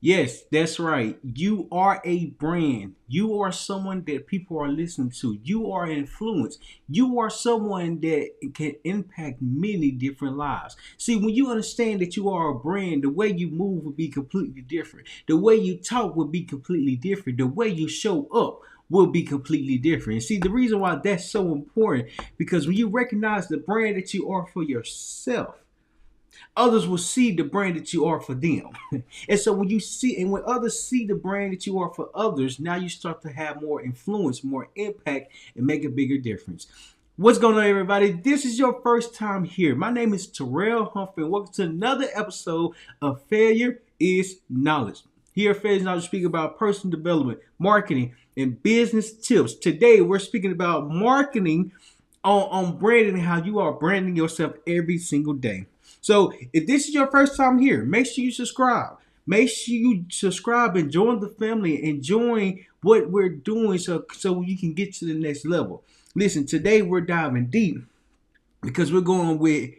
Yes, that's right. You are a brand. You are someone that people are listening to. You are influence. You are someone that can impact many different lives. See, when you understand that you are a brand, the way you move will be completely different. The way you talk will be completely different. The way you show up will be completely different. See, the reason why that's so important because when you recognize the brand that you are for yourself, others will see the brand that you are for them. And so when you see and when others see the brand that you are for others, now you start to have more influence, more impact, and make a bigger difference. What's going on, everybody? This is your first time here. My name is Terrell Humphrey, and welcome to another episode of Failure is Knowledge. Here at Failure is Knowledge, we speak about personal development, marketing, and business tips. Today, we're speaking about marketing on branding and how you are branding yourself every single day. So if this is your first time here, make sure you subscribe. Make sure you subscribe and join the family and join what we're doing so you can get to the next level. Listen, today we're diving deep because we're going with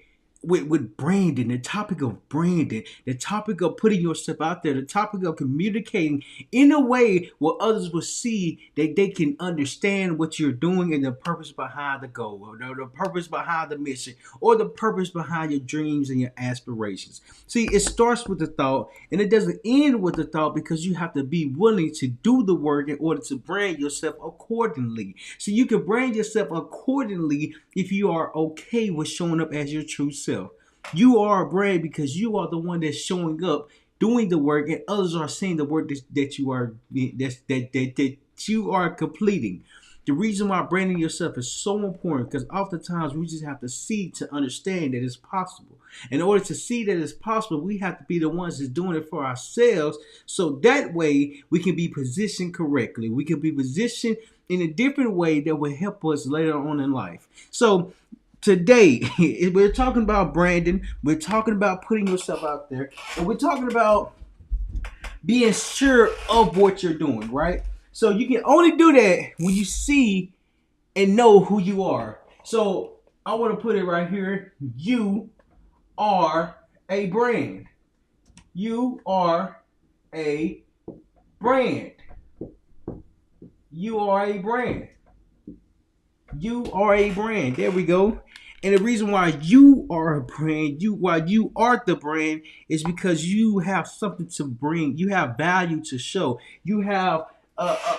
branding, the topic of branding, the topic of putting yourself out there, the topic of communicating in a way where others will see that they can understand what you're doing and the purpose behind the goal, or the purpose behind the mission, or the purpose behind your dreams and your aspirations. See, it starts with the thought and it doesn't end with the thought because you have to be willing to do the work in order to brand yourself accordingly. So you can brand yourself accordingly if you are okay with showing up as your true self. You are a brand because you are the one that's showing up, doing the work, and others are seeing the work that you are that you are completing. The reason why branding yourself is so important because oftentimes we just have to see to understand that it's possible. In order to see that it's possible, we have to be the ones that's doing it for ourselves. So that way we can be positioned correctly. We can be positioned in a different way that will help us later on in life. So today we're talking about branding, we're talking about putting yourself out there, and we're talking about being sure of what you're doing, right? So you can only do that when you see and know who you are. So I want to put it right here. You are a brand. You are a brand. You are a brand. You are a brand. There we go. And the reason why you are a brand, why you are the brand, is because you have something to bring. You have value to show. You have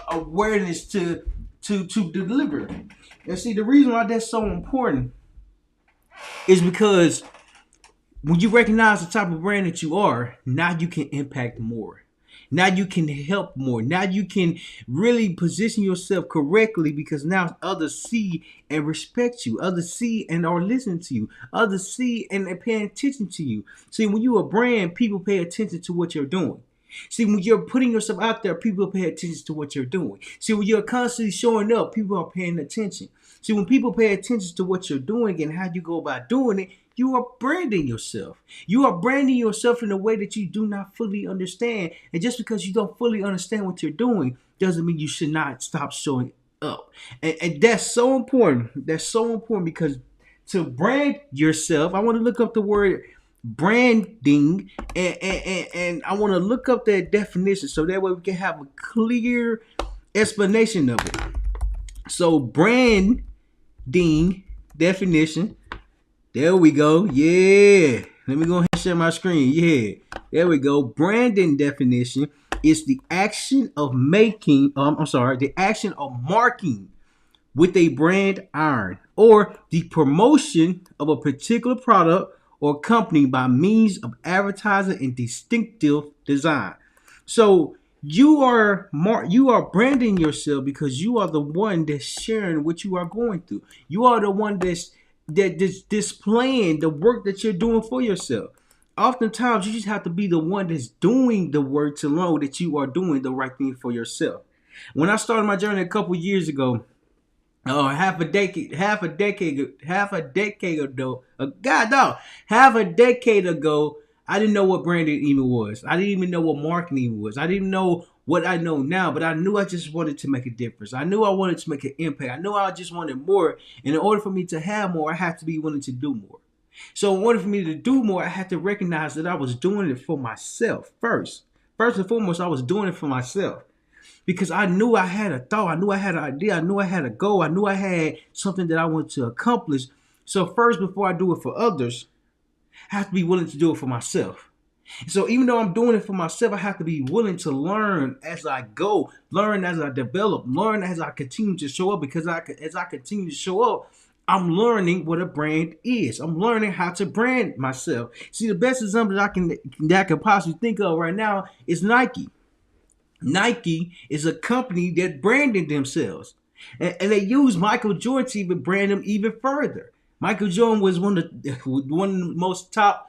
awareness to deliver. And see, the reason why that's so important is because when you recognize the type of brand that you are, now you can impact more. Now you can help more. Now you can really position yourself correctly because now others see and respect you. Others see and are listening to you. Others see and are paying attention to you. See, when you're a brand, people pay attention to what you're doing. See, when you're putting yourself out there, people pay attention to what you're doing. See, when you're constantly showing up, people are paying attention. See, when people pay attention to what you're doing and how you go about doing it, you are branding yourself. You are branding yourself in a way that you do not fully understand. And just because you don't fully understand what you're doing doesn't mean you should not stop showing up. And that's so important. That's so important because to brand yourself, I want to look up the word branding and I want to look up that definition so that way we can have a clear explanation of it. So branding definition. There we go. Yeah. Let me go ahead and share my screen. Yeah. There we go. Branding definition is the action of making, the action of marking with a brand iron or the promotion of a particular product or company by means of advertising and distinctive design. So you are branding yourself because you are the one that's sharing what you are going through. You are the one that's displaying the work that you're doing for yourself. Oftentimes, you just have to be the one that's doing the work to know that you are doing the right thing for yourself. When I started my journey a couple years ago, half a decade ago, I didn't know what branding even was. I didn't even know what marketing was. I didn't know what I know now, but I knew I just wanted to make a difference. I knew I wanted to make an impact. I knew I just wanted more. And in order for me to have more, I had to be willing to do more. So in order for me to do more, I had to recognize that I was doing it for myself first. First and foremost, I was doing it for myself because I knew I had a thought, I knew I had an idea, I knew I had a goal, I knew I had something that I wanted to accomplish. So first, before I do it for others, I have to be willing to do it for myself. So even though I'm doing it for myself, I have to be willing to learn as I go, learn as I develop, learn as I continue to show up. Because as I continue to show up, I'm learning what a brand is. I'm learning how to brand myself. See, the best example that I can possibly think of right now is Nike. Nike is a company that branded themselves, and they used Michael Jordan to even brand them even further. Michael Jordan was one of the most top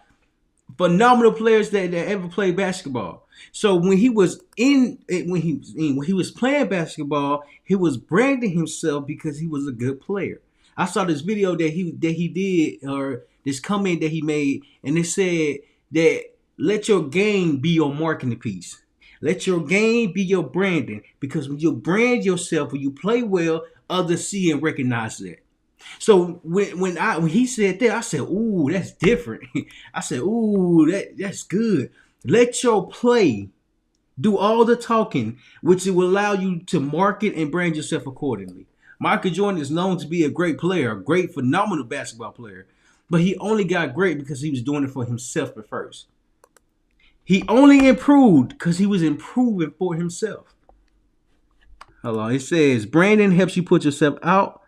phenomenal players that ever played basketball. So when he was when he was playing basketball, he was branding himself because he was a good player. I saw this video that he did, or this comment that he made, and it said that let your game be your marketing piece. Let your game be your branding, because when you brand yourself, when you play well, others see and recognize that. So when he said that, I said, "Ooh, that's different." I said, "Ooh, that's good." Let your play do all the talking, which it will allow you to market and brand yourself accordingly. Michael Jordan is known to be a great player, a great, phenomenal basketball player, but he only got great because he was doing it for himself at first. He only improved because he was improving for himself. Hold on, it says branding helps you put yourself out.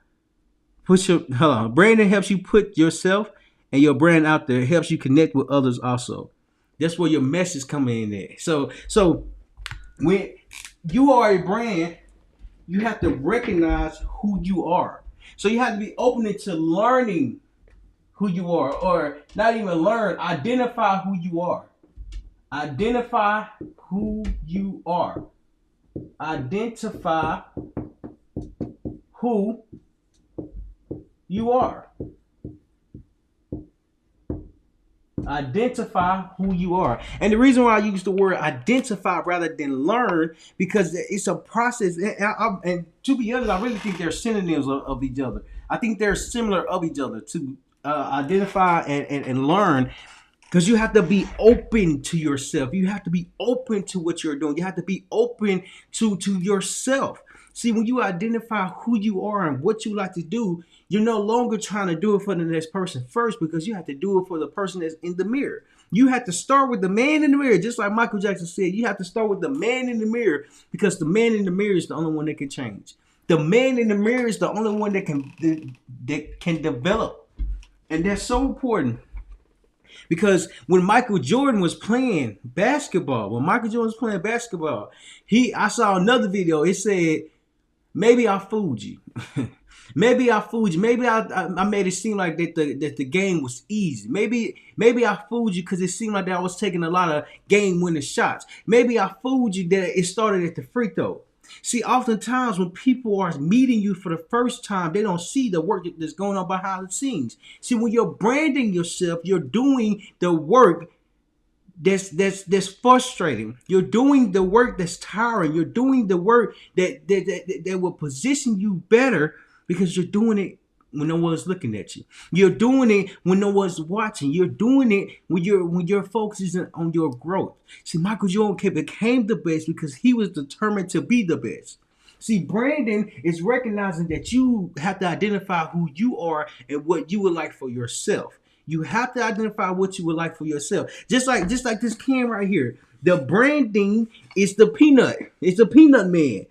Hold on. Branding helps you put yourself and your brand out there. It helps you connect with others also. That's where your message come in there. So when you are a brand, you have to recognize who you are. So you have to be open to learning who you are, or not even learn, identify who you are. Identify who you are. Identify who you are. Identify who you are. And the reason why I use the word identify rather than learn, because it's a process. And to be honest, I really think they're synonyms of each other. I think they're similar of each other, to identify and learn. Because you have to be open to yourself. You have to be open to what you're doing. You have to be open to yourself. See, when you identify who you are and what you like to do, you're no longer trying to do it for the next person first, because you have to do it for the person that's in the mirror. You have to start with the man in the mirror. Just like Michael Jackson said, you have to start with the man in the mirror, because the man in the mirror is the only one that can change. The man in the mirror is the only one that can develop. And that's so important. Because when Michael Jordan was playing basketball, I saw another video. It said, maybe I fooled you. Maybe I fooled you. Maybe I made it seem like that the game was easy. Maybe I fooled you because it seemed like that I was taking a lot of game-winning shots. Maybe I fooled you that it started at the free throw. See, oftentimes when people are meeting you for the first time, they don't see the work that's going on behind the scenes. See, when you're branding yourself, you're doing the work that's frustrating. You're doing the work that's tiring. You're doing the work that will position you better, because you're doing it when no one's looking at you. You're doing it when no one's watching. You're doing it when your focus isn't on your growth. See, Michael Jordan became the best because he was determined to be the best. See, branding is recognizing that you have to identify who you are and what you would like for yourself. You have to identify what you would like for yourself. Just like this can right here. The branding is the peanut. It's the peanut man.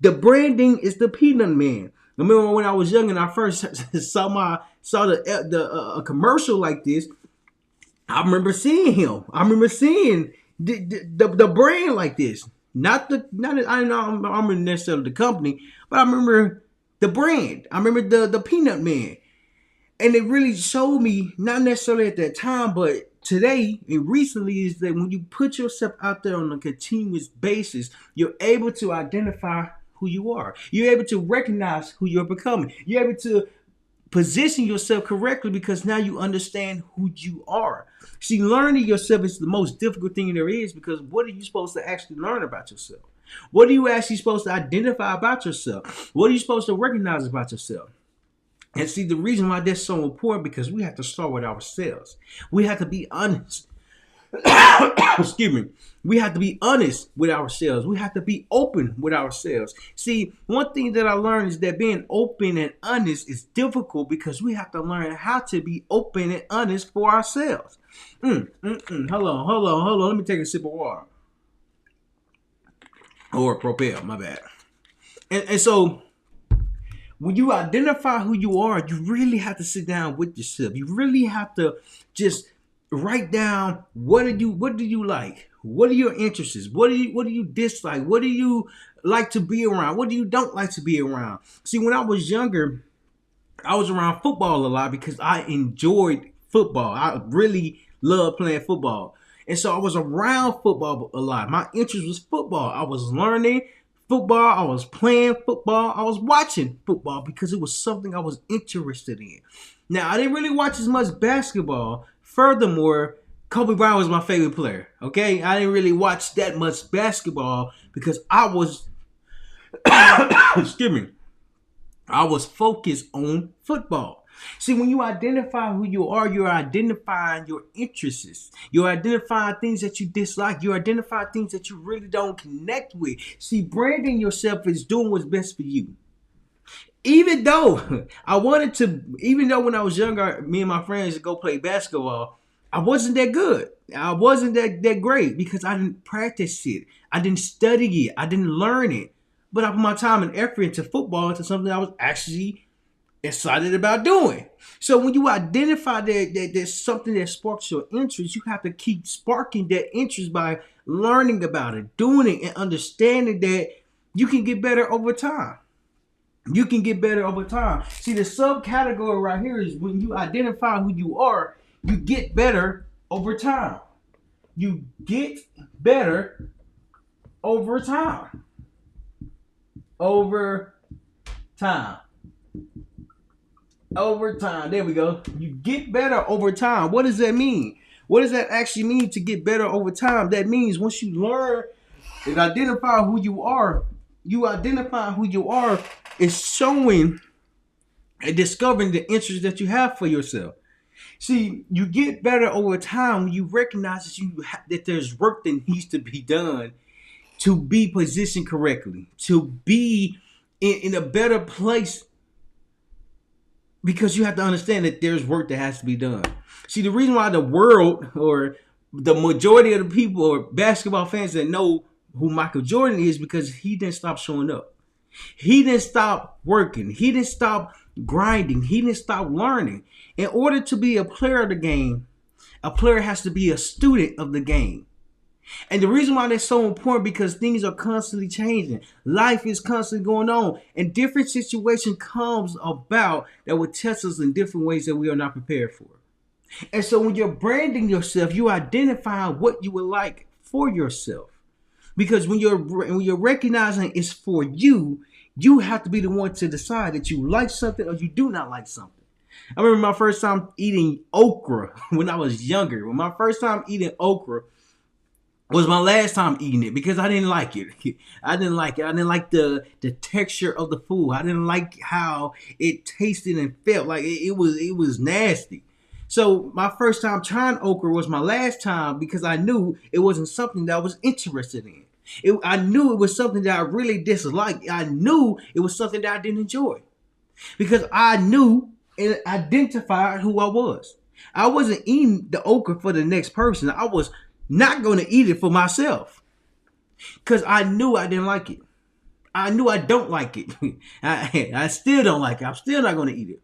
The branding is the peanut man. I remember when I was young and I first saw a commercial like this. I remember seeing him. I remember seeing the brand like this. I don't remember necessarily the company, but I remember the brand. I remember the peanut man. And it really showed me, not necessarily at that time, but today and recently, is that when you put yourself out there on a continuous basis, you're able to identify who you are. You're able to recognize who you're becoming. You're able to position yourself correctly, because now you understand who you are. See, learning yourself is the most difficult thing there is, because what are you supposed to actually learn about yourself? What are you actually supposed to identify about yourself? What are you supposed to recognize about yourself? And see, the reason why that's so important, because we have to start with ourselves. We have to be honest. Excuse me. We have to be honest with ourselves. We have to be open with ourselves. See, one thing that I learned is that being open and honest is difficult because we have to learn how to be open and honest for ourselves. Hold on. Let me take a sip of water. Or propel, my bad. And so when you identify who you are, you really have to sit down with yourself. You really have to just write down what do you like? What are your interests? What do you dislike? What do you like to be around? What do you don't like to be around? See, when I was younger, I was around football a lot because I enjoyed football. I really loved playing football. And so I was around football a lot. My interest was football. I was learning football. I was playing football. I was watching football because it was something I was interested in. Now, I didn't really watch as much basketball. Furthermore, Kobe Bryant was my favorite player. Okay? I didn't really watch that much basketball because I was, excuse me, I was focused on football. See, when you identify who you are, you're identifying your interests. You're identifying things that you dislike. You identify things that you really don't connect with. See, branding yourself is doing what's best for you. Even though even though when I was younger, me and my friends would go play basketball, I wasn't that good. I wasn't that great because I didn't practice it. I didn't study it. I didn't learn it. But I put my time and effort into football, into something I was actually excited about doing. So when you identify that there's something that sparks your interest, you have to keep sparking that interest by learning about it, doing it, and understanding that you can get better over time. You can get better over time. See, the subcategory right here is when you identify who you are, you get better over time. You get better over time. Over time. Over time. There we go. You get better over time. What does that mean? What does that actually mean to get better over time? That means once you learn and identify who you are, is showing and discovering the interest that you have for yourself. See, you get better over time when you recognize that there's work that needs to be done to be positioned correctly, to be in a better place, because you have to understand that there's work that has to be done. See, the reason why the world or the majority of the people or basketball fans that know who Michael Jordan is because he didn't stop showing up. He didn't stop working. He didn't stop grinding. He didn't stop learning. In order to be a player of the game, a player has to be a student of the game. And the reason why that's so important because things are constantly changing. Life is constantly going on. And different situation comes about that will test us in different ways that we are not prepared for. And so when you're branding yourself, you identify what you would like for yourself. Because when you're recognizing it's for you, you have to be the one to decide that you like something or you do not like something. I remember my first time eating okra when I was younger. When my first time eating okra was my last time eating it because I didn't like it. I didn't like it. I didn't like the texture of the food. I didn't like how it tasted and felt. Like it was nasty. So my first time trying okra was my last time because I knew it wasn't something that I was interested in. I knew it was something that I really disliked. I knew it was something that I didn't enjoy because I knew and identified who I was. I wasn't eating the okra for the next person. I was not going to eat it for myself because I knew I didn't like it. I knew I don't like it. I still don't like it. I'm still not going to eat it.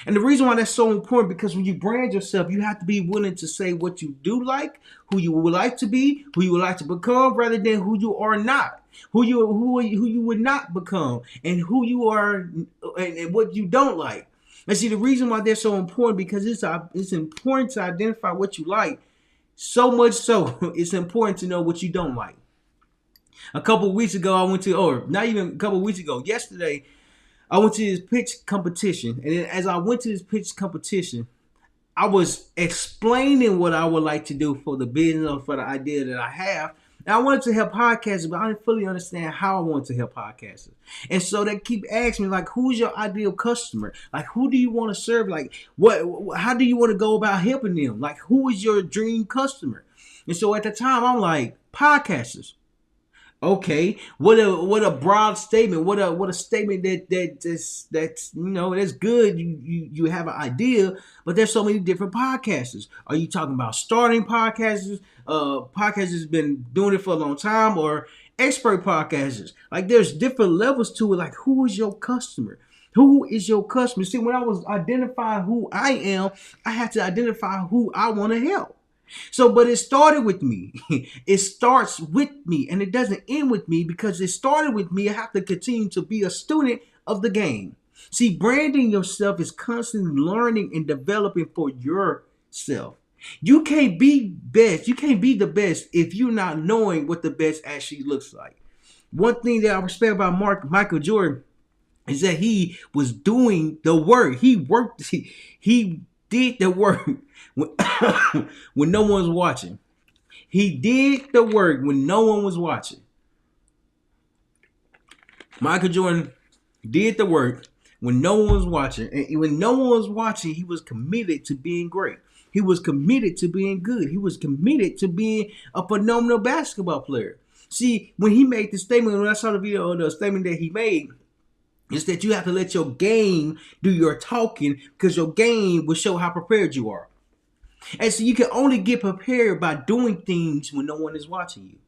And the reason why that's so important because when you brand yourself, you have to be willing to say what you do like, who you would like to be, who you would like to become, rather than who you are not, who you would not become, and who you are and what you don't like. And see, the reason why they're so important because it's important to identify what you like. So much so, it's important to know what you don't like. A couple of weeks ago, yesterday, I went to this pitch competition. And then as I went to this pitch competition, I was explaining what I would like to do for the business or for the idea that I have. And I wanted to help podcasters, but I didn't fully understand how I wanted to help podcasters. And so they keep asking me, like, who's your ideal customer? Like, who do you want to serve? Like, how do you want to go about helping them? Like, who is your dream customer? And so at the time, I'm like, podcasters. Okay, what a broad statement. What a statement that's that's good. You have an idea, but there's so many different podcasters. Are you talking about starting podcasters? Podcasters been doing it for a long time, or expert podcasters? Like there's different levels to it. Like who is your customer? Who is your customer? See, when I was identifying who I am, I had to identify who I want to help. So, but it started with me. It starts with me, and it doesn't end with me because it started with me. I have to continue to be a student of the game. See, branding yourself is constantly learning and developing for yourself. You can't be best. You can't be the best if you're not knowing what the best actually looks like. One thing that I respect about Michael Jordan is that he was doing the work. He worked. He did the work when, when no one's watching. He did the work when no one was watching. Michael Jordan did the work when no one was watching. And when no one was watching, he was committed to being great. He was committed to being good. He was committed to being a phenomenal basketball player. See, when he made the statement, when I saw the video, the statement that he made, is that you have to let your game do your talking because your game will show how prepared you are. And so you can only get prepared by doing things when no one is watching you.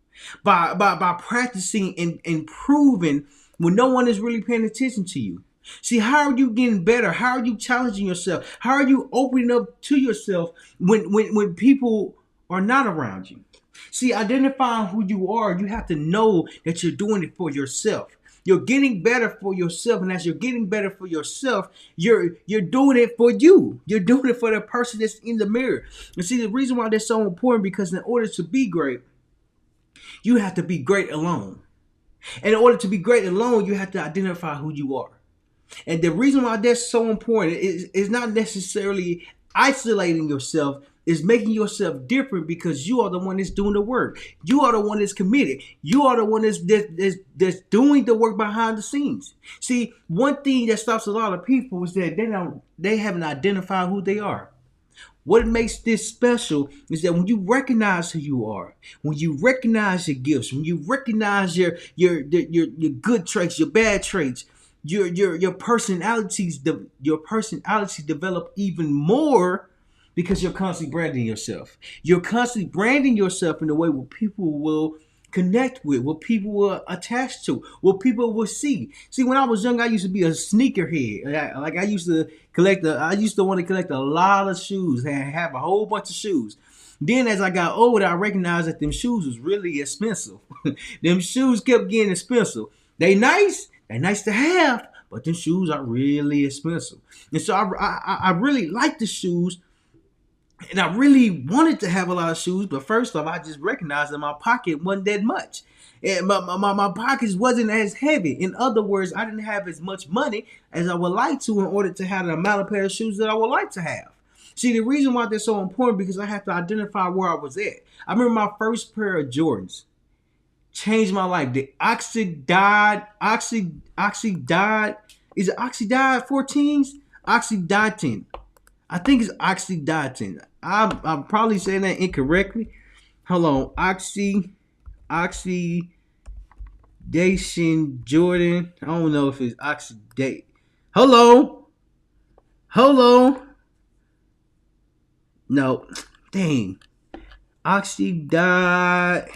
By practicing and improving when no one is really paying attention to you. See, how are you getting better? How are you challenging yourself? How are you opening up to yourself when people are not around you? See, identifying who you are, you have to know that you're doing it for yourself. You're getting better for yourself, and as you're getting better for yourself, you're doing it for you. You're doing it for the person that's in the mirror. And see, the reason why that's so important because in order to be great, you have to be great alone. And in order to be great alone, you have to identify who you are. And the reason why that's so important is not necessarily isolating yourself, is making yourself different because you are the one that's doing the work. You are the one that's committed. You are the one that's doing the work behind the scenes. See, one thing that stops a lot of people is that they haven't identified who they are. What makes this special is that when you recognize who you are, when you recognize your gifts, when you recognize your good traits, your bad traits, your personalities develop even more because you're constantly branding yourself. You're constantly branding yourself in a way where people will connect with, what people will attach to, what people will see. See, when I was young, I used to be a sneakerhead. Like I used to want to collect a lot of shoes and have a whole bunch of shoes. Then as I got older, I recognized that them shoes was really expensive. Them shoes kept getting expensive. They nice to have, but them shoes are really expensive. And so I really like the shoes. And I really wanted to have a lot of shoes, but first off, I just recognized that my pocket wasn't that much. And my pockets wasn't as heavy. In other words, I didn't have as much money as I would like to in order to have the amount of pair of shoes that I would like to have. See, the reason why they're so important because I have to identify where I was at. I remember my first pair of Jordans changed my life. The Oxidide, is it Oxidide 14s? Oxidide. I think it's Oxidide. I'm probably saying that incorrectly. Hold on. Oxidation Jordan. I don't know if it's oxidate. Hold on. No. Dang. Oxidide.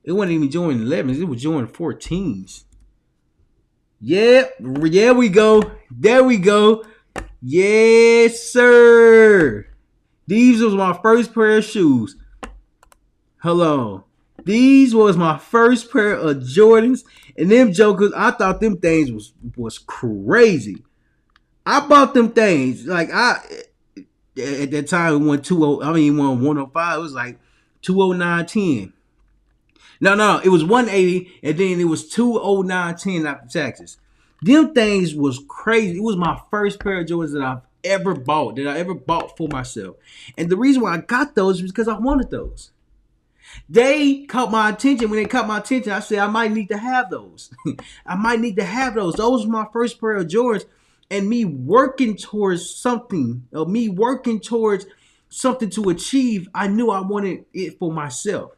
It wasn't even Jordan 11s. It was Jordan 14s. Yeah, there we go. Yes, sir. These was my first pair of shoes. Hello. These was my first pair of Jordans. And them jokers, I thought them things was crazy. I bought them things. Like at that time it went 105. It was like 209.10. No, it was 180, and then it was 209.10 after taxes. Them things was crazy. It was my first pair of Jordans that I ever bought for myself. And the reason why I got those was because I wanted those. They caught my attention. When they caught my attention, I said I might need to have those. Those were my first pair of Jordans. And me working towards something, me working towards something to achieve, I knew I wanted it for myself.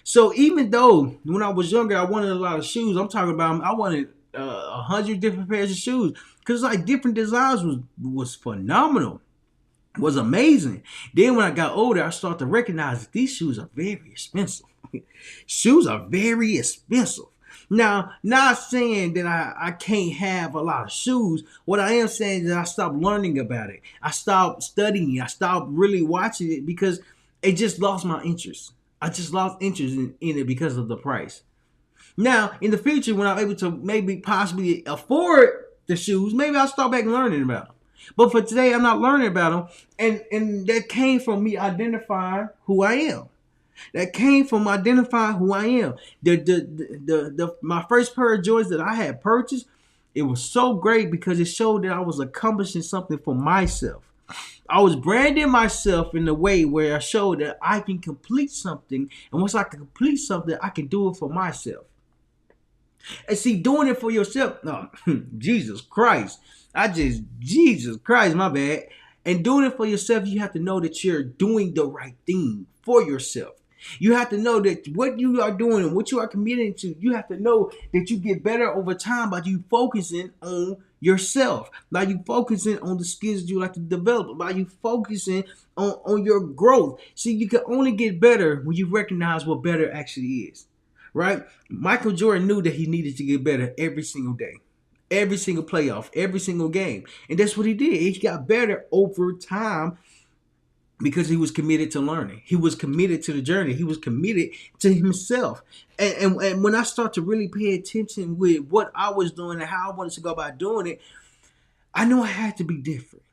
So even though when I was younger, I wanted a lot of shoes, I'm talking about I wanted 100 different pairs of shoes because like different designs was phenomenal, was amazing. Then when I got older, I started to recognize that these shoes are very expensive. Shoes are very expensive. Now, not saying that I can't have a lot of shoes. What I am saying is that I stopped learning about it. I stopped studying. I stopped really watching it because it just lost my interest. I just lost interest in it because of the price. Now, in the future, when I'm able to maybe possibly afford the shoes, maybe I'll start back learning about them. But for today, I'm not learning about them. And that came from me identifying who I am. That came from identifying who I am. My first pair of Jordans that I had purchased, it was so great because it showed that I was accomplishing something for myself. I was branding myself in a way where I showed that I can complete something, and once I can complete something, I can do it for myself. And see, doing it for yourself, no, Jesus Christ. Jesus Christ, my bad. And doing it for yourself, you have to know that you're doing the right thing for yourself. You have to know that what you are doing and what you are committing to, you have to know that you get better over time by you focusing on yourself, by you focusing on the skills that you like to develop, by you focusing on your growth. See, you can only get better when you recognize what better actually is, right? Michael Jordan knew that he needed to get better every single day, every single playoff, every single game. And that's what he did. He got better over time because he was committed to learning. He was committed to the journey. He was committed to himself. And when I start to really pay attention with what I was doing and how I wanted to go about doing it, I knew I had to be different.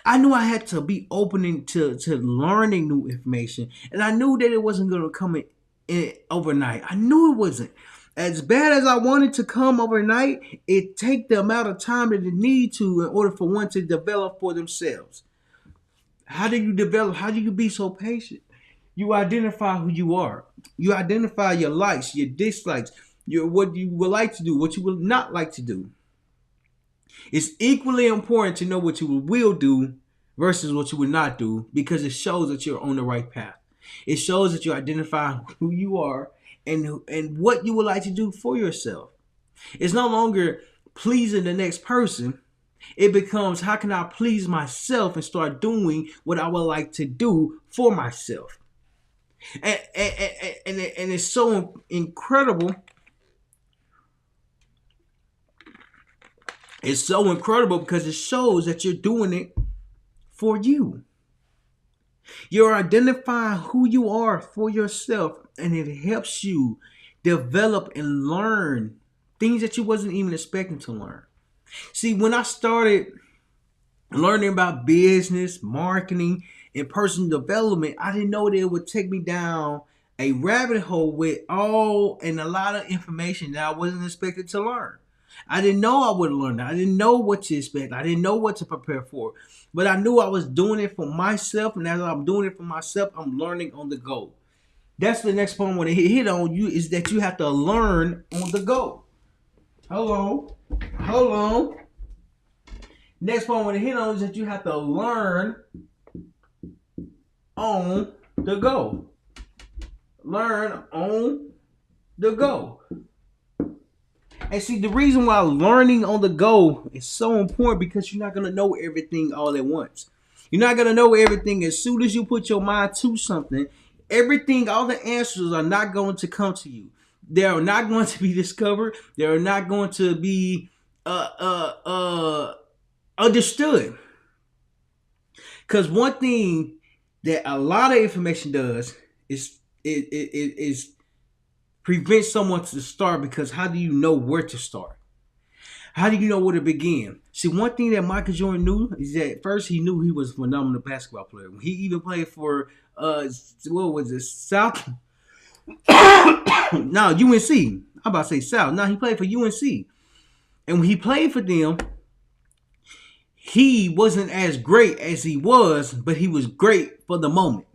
I knew I had to be opening to learning new information. And I knew that it wasn't going to come in overnight. I knew it wasn't. As bad as I wanted to come overnight, it take the amount of time that it need to in order for one to develop for themselves. How do you develop? How do you be so patient? You identify who you are. You identify your likes, your dislikes, what you would like to do, what you will not like to do. It's equally important to know what you will do versus what you will not do because it shows that you're on the right path. It shows that you identify who you are and what you would like to do for yourself. It's no longer pleasing the next person. It becomes, how can I please myself and start doing what I would like to do for myself? And it's so incredible. It's so incredible because it shows that you're doing it for you. You're identifying who you are for yourself, and it helps you develop and learn things that you wasn't even expecting to learn. See, when I started learning about business, marketing, and personal development, I didn't know that it would take me down a rabbit hole with all and a lot of information that I wasn't expected to learn. I didn't know I would learn that. I didn't know what to expect. I didn't know what to prepare for. But I knew I was doing it for myself, and as I'm doing it for myself, I'm learning on the go. That's the next point I want to hit on you is that you have to learn on the go. Hold on. Next point I want to hit on is that you have to learn on the go. Learn on the go. And see, the reason why learning on the go is so important because you're not going to know everything all at once. You're not going to know everything as soon as you put your mind to something. Everything, all the answers are not going to come to you. They are not going to be discovered. They are not going to be understood. Because one thing that a lot of information does is prevent someone to start, because how do you know where to start? How do you know where to begin? See, one thing that Michael Jordan knew is that first he knew he was a phenomenal basketball player. He even played for what was it, South? No, UNC. I'm about to say South. No, he played for UNC. And when he played for them, he wasn't as great as he was, but he was great for the moment.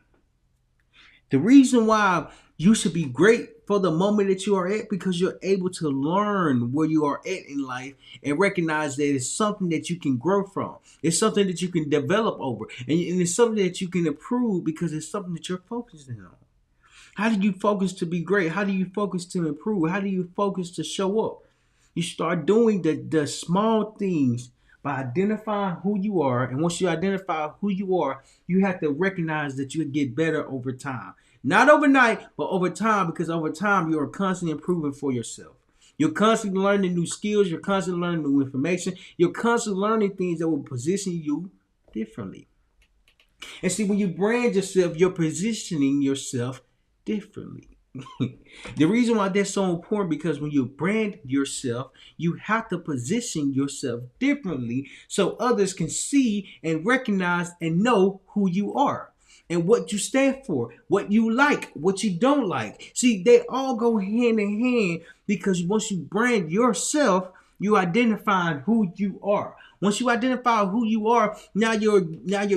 The reason why you should be great for the moment that you are at because you're able to learn where you are at in life and recognize that it's something that you can grow from. It's something that you can develop over. And it's something that you can improve because it's something that you're focusing on. How do you focus to be great? How do you focus to improve? How do you focus to show up? You start doing the small things by identifying who you are. And once you identify who you are, you have to recognize that you get better over time. Not overnight, but over time, because over time you are constantly improving for yourself. You're constantly learning new skills. You're constantly learning new information. You're constantly learning things that will position you differently. And see, when you brand yourself, you're positioning yourself differently. The reason why that's so important because when you brand yourself, you have to position yourself differently so others can see and recognize and know who you are and what you stand for, what you like, what you don't like. See, they all go hand in hand because once you brand yourself, you identify who you are. Once you identify who you are, now you're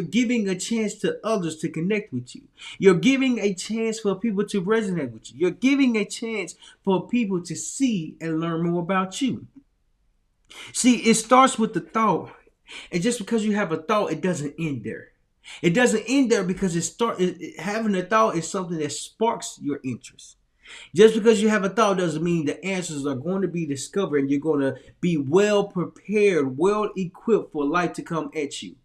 giving a chance to others to connect with you. You're giving a chance for people to resonate with you. You're giving a chance for people to see and learn more about you. See, it starts with the thought. And just because you have a thought, it doesn't end there. It doesn't end there because having a thought is something that sparks your interest. Just because you have a thought doesn't mean the answers are going to be discovered and you're going to be well prepared, well equipped for life to come at you.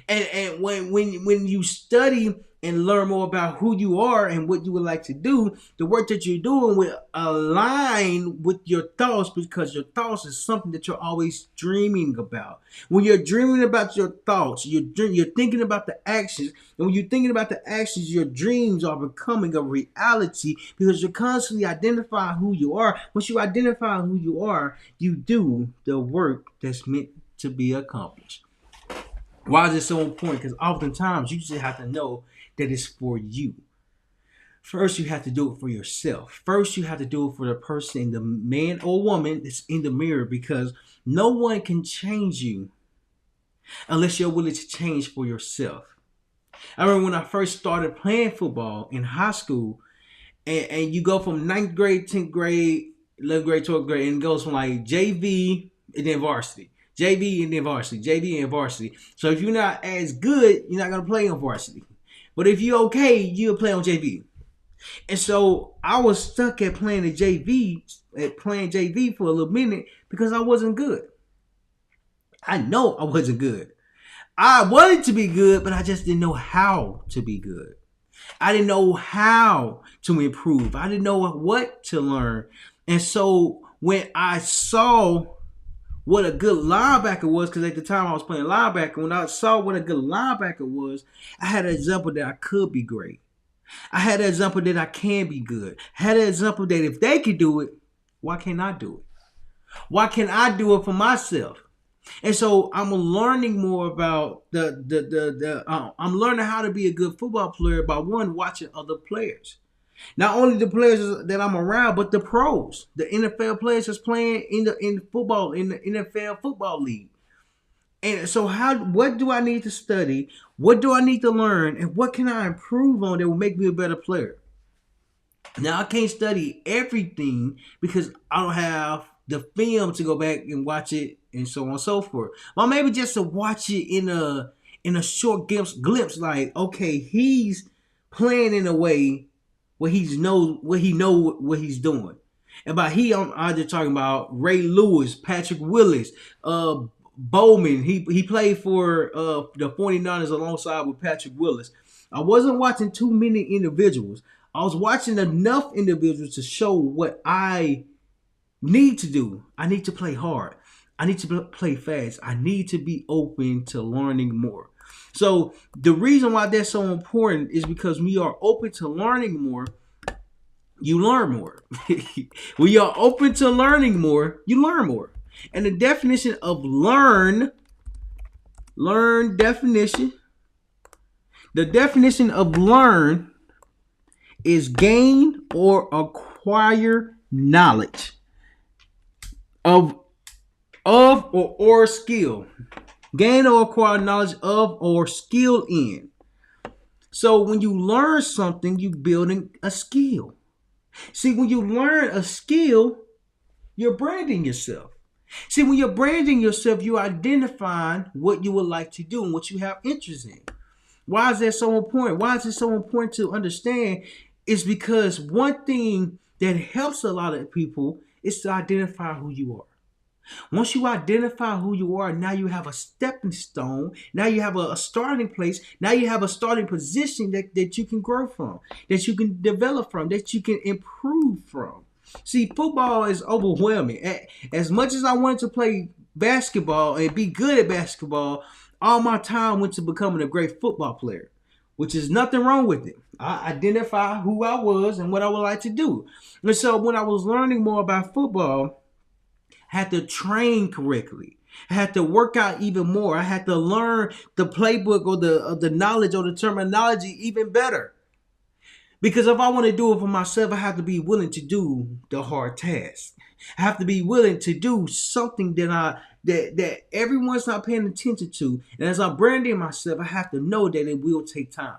And when you study and learn more about who you are and what you would like to do, the work that you're doing will align with your thoughts because your thoughts is something that you're always dreaming about. When you're dreaming about your thoughts, you're thinking about the actions. And when you're thinking about the actions, your dreams are becoming a reality because you're constantly identifying who you are. Once you identify who you are, you do the work that's meant to be accomplished. Why is it so important? Because oftentimes you just have to know that it's for you. First, you have to do it for yourself. First, you have to do it for the person, the man or woman that's in the mirror, because no one can change you unless you're willing to change for yourself. I remember when I first started playing football in high school, and you go from 9th grade, 10th grade, 11th grade, 12th grade, and it goes from like JV and then varsity. JV and then varsity, JV and varsity. So if you're not as good, you're not going to play on varsity. But if you're okay, you'll play on JV. And so I was stuck at playing JV for a little minute because I wasn't good. I know I wasn't good. I wanted to be good, but I just didn't know how to be good. I didn't know how to improve. I didn't know what to learn. And so when I saw what a good linebacker was, because at the time I was playing linebacker, when I saw what a good linebacker was, I had an example that I could be great. I had an example that I can be good. I had an example that if they could do it, why can't I do it? Why can't I do it for myself? And so I'm learning more about I'm learning how to be a good football player by watching other players. Not only the players that I'm around, but the pros, the NFL players that's playing in the NFL football league. And so what do I need to study? What do I need to learn? And what can I improve on that will make me a better player? Now I can't study everything because I don't have the film to go back and watch it and so on and so forth. Well, maybe just to watch it in a short glimpse, like, okay, he's playing in a way where he know what he's doing. And by I'm just talking about Ray Lewis, Patrick Willis, Bowman. He played for the 49ers alongside with Patrick Willis. I wasn't watching too many individuals. I was watching enough individuals to show what I need to do. I need to play hard. I need to play fast. I need to be open to learning more. So the reason why that's so important is because when you are open to learning more, you learn more. When you're open to learning more, you learn more. And the definition of definition. The definition of learn is gain or acquire knowledge of or skill. Gain or acquire knowledge of or skill in. So when you learn something, you're building a skill. See, when you learn a skill, you're branding yourself. See, when you're branding yourself, you're identifying what you would like to do and what you have interest in. Why is that so important? Why is it so important to understand? It's because one thing that helps a lot of people is to identify who you are. Once you identify who you are, now you have a stepping stone. Now you have a starting place. Now you have a starting position that you can grow from, that you can develop from, that you can improve from. See, football is overwhelming. As much as I wanted to play basketball and be good at basketball, all my time went to becoming a great football player, which is nothing wrong with it. I identify who I was and what I would like to do. And so when I was learning more about football, had to train correctly. I had to work out even more. I had to learn the playbook or the knowledge or the terminology even better. Because if I want to do it for myself, I have to be willing to do the hard task. I have to be willing to do something that everyone's not paying attention to. And as I'm branding myself, I have to know that it will take time.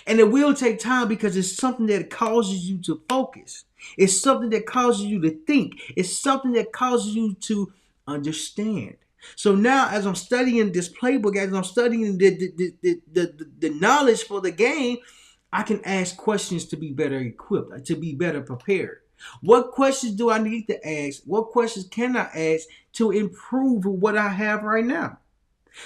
And it will take time because it's something that causes you to focus. It's something that causes you to think. It's something that causes you to understand. So now, as I'm studying this playbook, as I'm studying the knowledge for the game, I can ask questions to be better equipped, to be better prepared. What questions do I need to ask? What questions can I ask to improve what I have right now?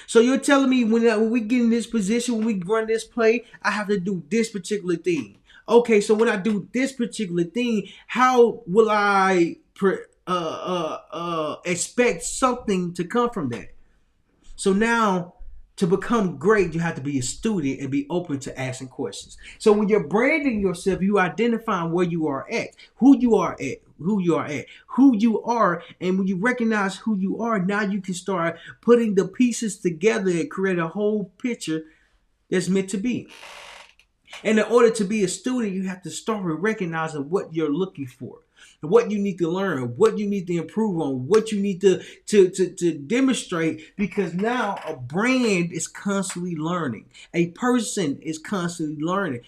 So you're telling me when we get in this position, when we run this play, I have to do this particular thing. Okay, so when I do this particular thing, how will I expect something to come from that? So now, to become great, you have to be a student and be open to asking questions. So when you're branding yourself, you identifying where you are at, who you are at, who you are. And when you recognize who you are, now you can start putting the pieces together and create a whole picture that's meant to be. And in order to be a student, you have to start with recognizing what you're looking for, what you need to learn, what you need to improve on, what you need to demonstrate. Because now a brand is constantly learning. A person is constantly learning.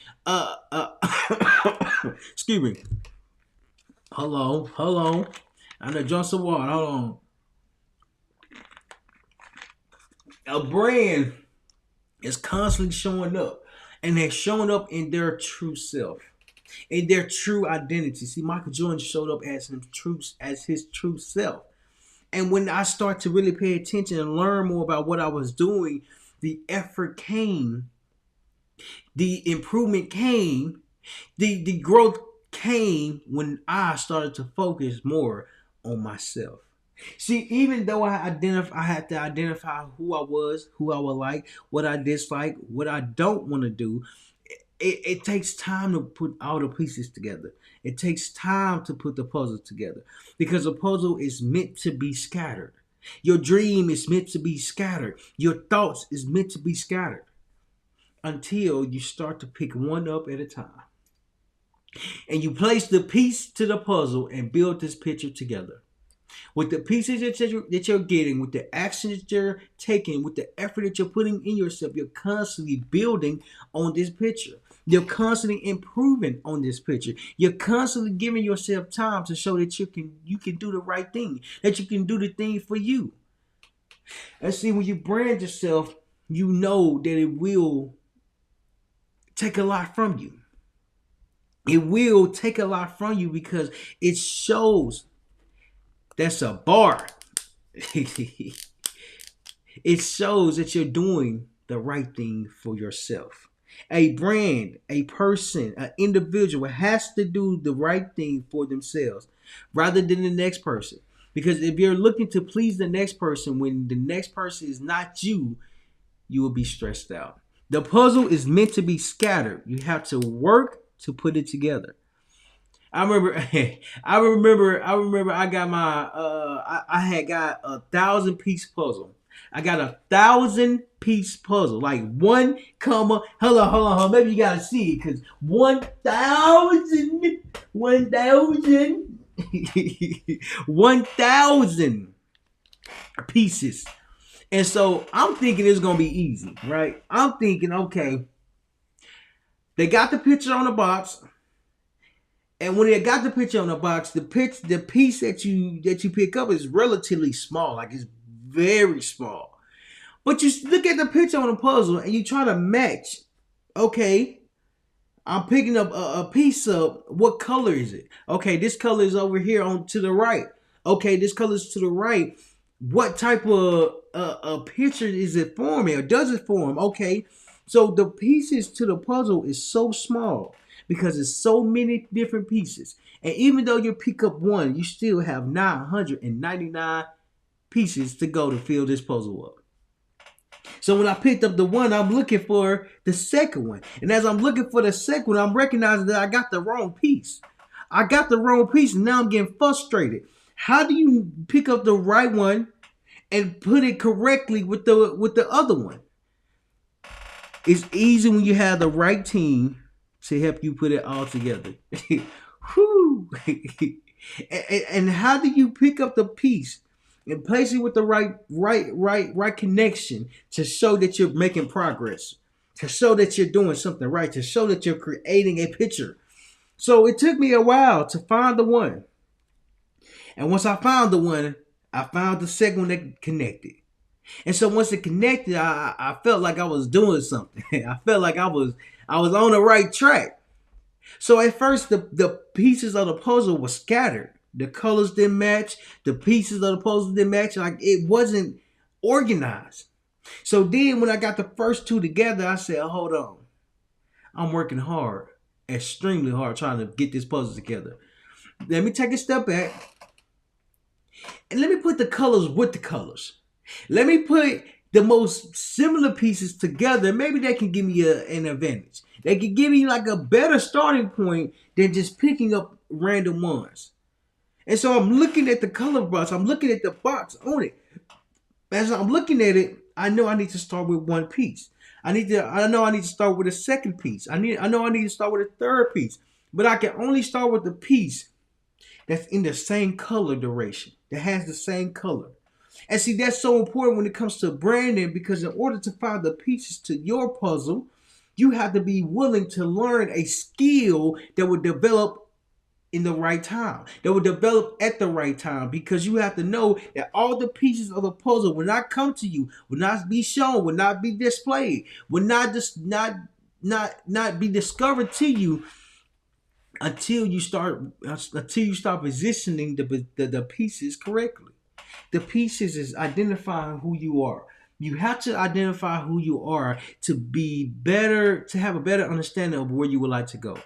Excuse me. Hold on. I'm gonna drink some water. Hold on. A brand is constantly showing up, and they're showing up in their true self, in their true identity. See, Michael Jordan showed up as his true self. And when I start to really pay attention and learn more about what I was doing, the effort came, the improvement came, the growth came when I started to focus more on myself. See, even though I had to identify who I was, who I would like, what I dislike, what I don't want to do. It takes time to put all the pieces together. It takes time to put the puzzle together because a puzzle is meant to be scattered. Your dream is meant to be scattered. Your thoughts is meant to be scattered until you start to pick one up at a time. And you place the piece to the puzzle and build this picture together. With the pieces that you're getting, with the action that you're taking, with the effort that you're putting in yourself, you're constantly building on this picture. You're constantly improving on this picture. You're constantly giving yourself time to show that you can do the right thing, that you can do the thing for you. And see, when you brand yourself, you know that it will take a lot from you. It will take a lot from you because it shows. That's a bar. It shows that you're doing the right thing for yourself. A brand, a person, an individual has to do the right thing for themselves rather than the next person. Because if you're looking to please the next person when the next person is not you, you will be stressed out. The puzzle is meant to be scattered. You have to work to put it together. I remember I got my I had got 1,000-piece puzzle. I got 1,000-piece puzzle. Like 1 comma, hold on. Maybe you gotta see it because 1,000 1,000 pieces. And so I'm thinking it's gonna be easy, right? I'm thinking, okay, they got the picture on the box. And when they got the picture on the box, the piece that you pick up is relatively small, like it's very small. But you look at the picture on the puzzle and you try to match. Okay, I'm picking up a piece of what color is it? Okay, this color is over here on to the right. Okay, this color is to the right. What type of a picture is it forming or does it form? Okay, so the pieces to the puzzle is so small because it's so many different pieces. And even though you pick up one, you still have 999 pieces to go to fill this puzzle up. So when I picked up the one, I'm looking for the second one. And as I'm looking for the second one, I'm recognizing that I got the wrong piece. I got the wrong piece, and now I'm getting frustrated. How do you pick up the right one and put it correctly with the other one? It's easy when you have the right team to help you put it all together. Whew. And how do you pick up the piece and place it with the right connection to show that you're making progress, to show that you're doing something right, to show that you're creating a picture? So it took me a while to find the one. And once I found the one, I found the second one that connected. And so once it connected, I felt like I was doing something. I felt like I was on the right track. So at first, the pieces of the puzzle were scattered. The colors didn't match. The pieces of the puzzle didn't match. Like, it wasn't organized. So then when I got the first two together, I said, hold on. I'm working hard, extremely hard, trying to get this puzzle together. Let me take a step back. And let me put the colors with the colors. Let me put the most similar pieces together. Maybe they can give me an advantage. They can give me like a better starting point than just picking up random ones. And so I'm looking at the color box. I'm looking at the box on it. As I'm looking at it, I know I need to start with one piece. I know I need to start with a second piece. I know I need to start with a third piece. But I can only start with the piece that's in the same color duration, that has the same color. And see, that's so important when it comes to branding, because in order to find the pieces to your puzzle, you have to be willing to learn a skill that will develop in the right time, that will develop at the right time, because you have to know that all the pieces of the puzzle will not come to you, will not be shown, will not be displayed, will not be discovered to you until you start positioning the pieces correctly. The pieces is identifying who you are. You have to identify who you are to be better, to have a better understanding of where you would like to go.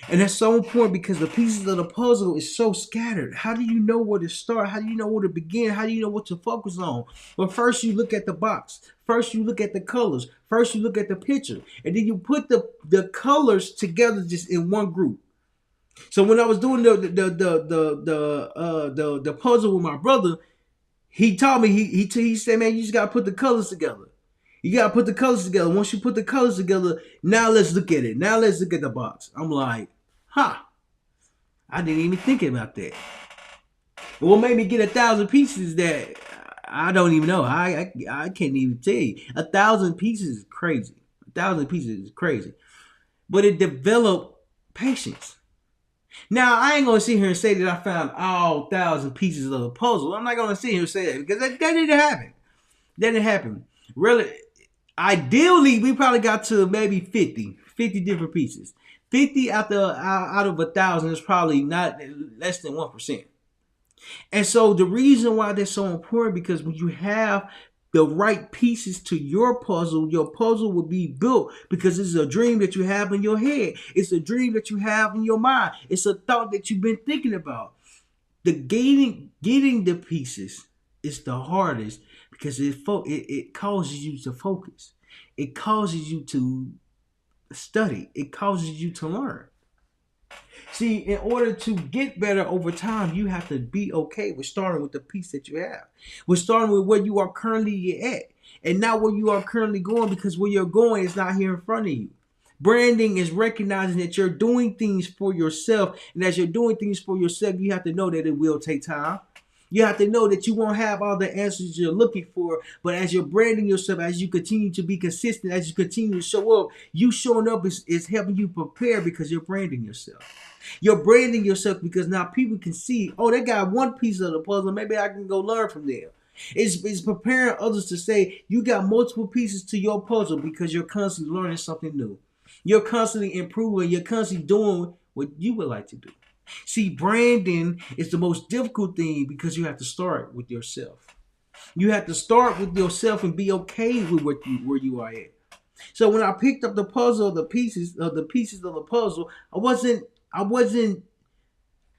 And that's so important because the pieces of the puzzle is so scattered. How do you know where to start? How do you know where to begin? How do you know what to focus on? Well, first you look at the box. First you look at the colors. First you look at the picture. And then you put the colors together just in one group. So when I was doing the puzzle with my brother, he taught me, he said, man, you just gotta put the colors together. You gotta put the colors together. Once you put the colors together, now let's look at it. Now let's look at the box. I'm like, I didn't even think about that. What made me get 1,000 pieces that I don't even know. I can't even tell you. 1,000 pieces is crazy. 1,000 pieces is crazy. But it developed patience. Now, I ain't going to sit here and say that I found all 1,000 pieces of the puzzle. I'm not going to sit here and say that because that didn't happen. That didn't happen. Really, ideally, we probably got to maybe 50 different pieces. 50 out of 1,000 is probably not less than 1%. And so the reason why that's so important, because when you have the right pieces to your puzzle will be built, because it's a dream that you have in your head. It's a dream that you have in your mind. It's a thought that you've been thinking about. The getting the pieces is the hardest, because it causes you to focus. It causes you to study. It causes you to learn. See, in order to get better over time, you have to be okay with starting with the piece that you have. We're starting with where you are currently at, and not where you are currently going, because where you're going is not here in front of you. Branding is recognizing that you're doing things for yourself, and as you're doing things for yourself, you have to know that it will take time. You have to know that you won't have all the answers you're looking for, but as you're branding yourself, as you continue to be consistent, as you continue to show up, you showing up is helping you prepare because you're branding yourself. You're branding yourself because now people can see, oh, they got one piece of the puzzle. Maybe I can go learn from them. It's preparing others to say you got multiple pieces to your puzzle because you're constantly learning something new. You're constantly improving. You're constantly doing what you would like to do. See, branding is the most difficult thing because you have to start with yourself. You have to start with yourself and be okay with where you are at. So when I picked up the puzzle, the pieces of the puzzle, I wasn't